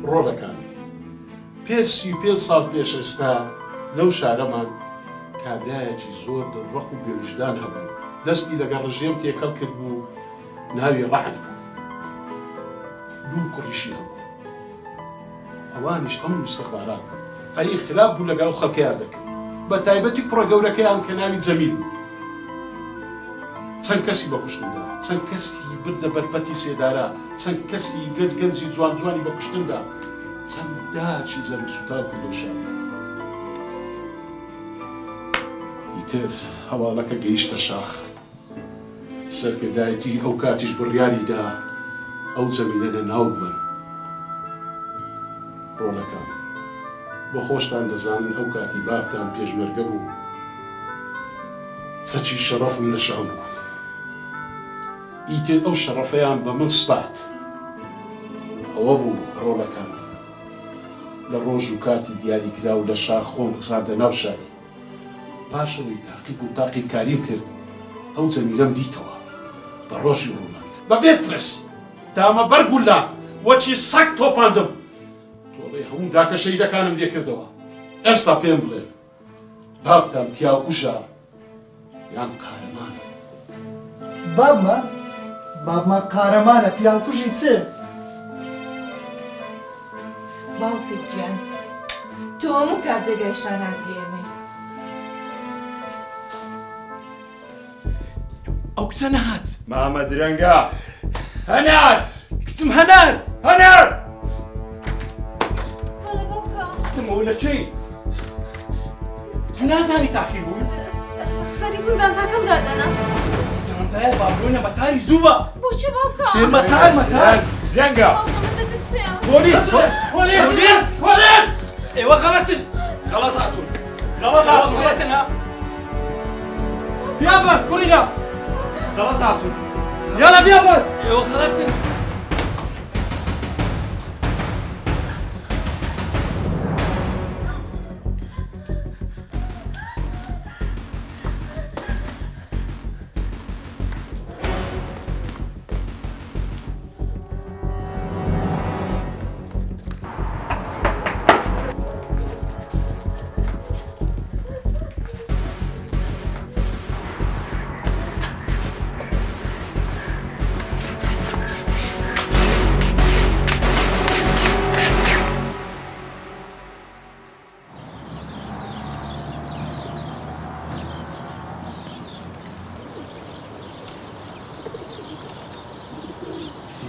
ڕۆڵەکان پێ ساڵ پێش ئێستا لەو شارەمان کابرایەکی زۆر دڵڕەق و بێوجدان هەبوو دەستی لەگەڵ ڕژێم تێکەڵ کرد بوو ناوی ڕەعد بوو دوو کوڕیشی هەبوو ئەوانیش ئەم مستەخبارات بوو قەی خلاف بوو لەگەڵ خەڵکیان دەکرد بە تایبەتی کوڕە گەورەکەیان کە ناوی جەمیل بوو چەند کەسی بەکوشتندا چەند کەسی بردە بەرپەتی سێدارا چەند کەسی گەنجی جوان جوانی بەکوشتندا چەند داچی زەر و سوتاو کرد لەو شار ئیتر هەواڵەکە گەیشتە شاخ سەرکردایەتی ئەو کاتیش بڕیاریدا ئەو جەمیلە لە ناو بن ڕۆڵەکان بۆ خۆشتان دەزانن ئەو کاتی بابتان پێشمەرگە بوو چەکی شەڕەفم لەشان بوو ئیتر ئەو شەڕەفەیان بە من سپارت ئەوە بوو ڕۆڵەکان لە ڕۆژ و کاتی دیاریکرا و لە شاخ خۆم قساندە ناو شاری پاشەوەی تاقیب و تاقیبکاریم کرد ئەو جەمیلەم دیتەوە بە ڕۆژی ڕووناک بەبێ ترس دامە بەرگولا وەچی سەگ تۆپاندم تۆڵەی هەموو داکە شەیدەکانم لێکردەوە ئێستا پێم بڵێن بابتان پیاوکوشە یان قارەمان بابمان قارەمانە پیاوکوژی چێ باوکت گیان تۆ هەموو کاتێگای شانازی ئێمەی ئەو کچە نەهات مامە درەنگە هەنار کچم هەنار بەڵێ باوکە کچم ئەو لە چی تو نازانی تاخیر بوون خەریکم جانتاکەم دادەنا جانتایە بابلۆنە بەتاری زووە بۆچی باوکە شێ مەتار درەنگە باوکە من دەترسێم پۆلیس ئێوە غەڵەتن غەڵەتاتون غەڵەتن ها بیابەر کوڕینا غەڵەتاتون یاڵە بیابەر ئێوە غەڵەتن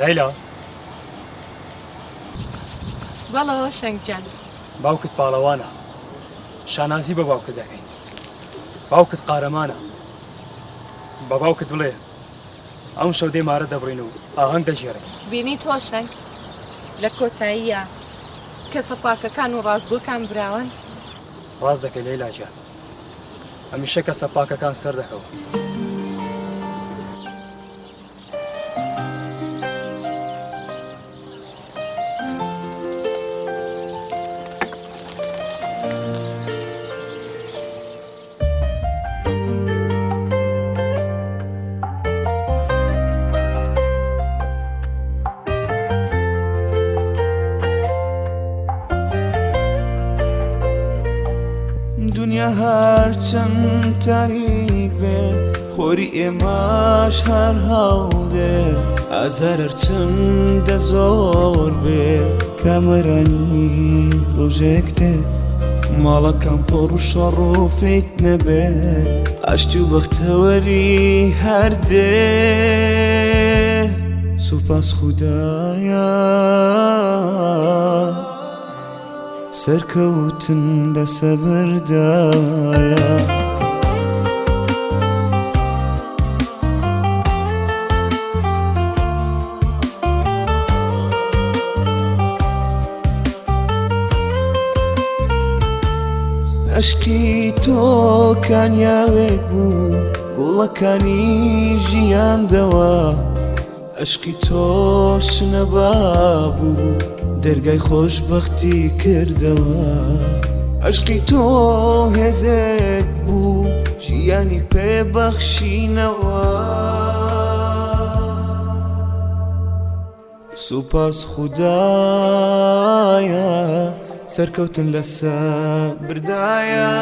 لەیلا بەڵەوە شەنگجان باوکت پاڵەوانە شانازی بە باوکت دەکەین باوکت قارەمانە بە باوکت بڵێ ئەم شەو دێمارە دەبڕین و ئاهەنگ دەژێڕین بینی تۆ شەنگ لە کۆتاییە کە سەپاکەکان و ڕازگۆکان براون ڕاست دەکەی لەیلا جان هەمیشە کە سەپاکەکان سەر دەکەوە دنیا هەرچەند تاریک بێ خۆری ئێمەش هەر هەڵدێ ئازار هەرچەندە زۆر بێ کامەرانی ڕۆژێک دێ ماڵەکان پڕ و شەڕ و فیتنە بێ ئاشتی و بەختەوەری هەردێ سوپاس خودایە سەرکەوتن لە سەبەردایە ئەشکی تۆ کانیاوێک بوو گوڵەکانی ژیاندەوە ئەشکی تۆ شنەبا بوو دەرگای خۆشبەختی کردەوە عشقی تۆ هێزێک بوو ژیانی پێبەخشینەوە سوپاس خودایە وایە سەرکەوتن لەسەر بردایە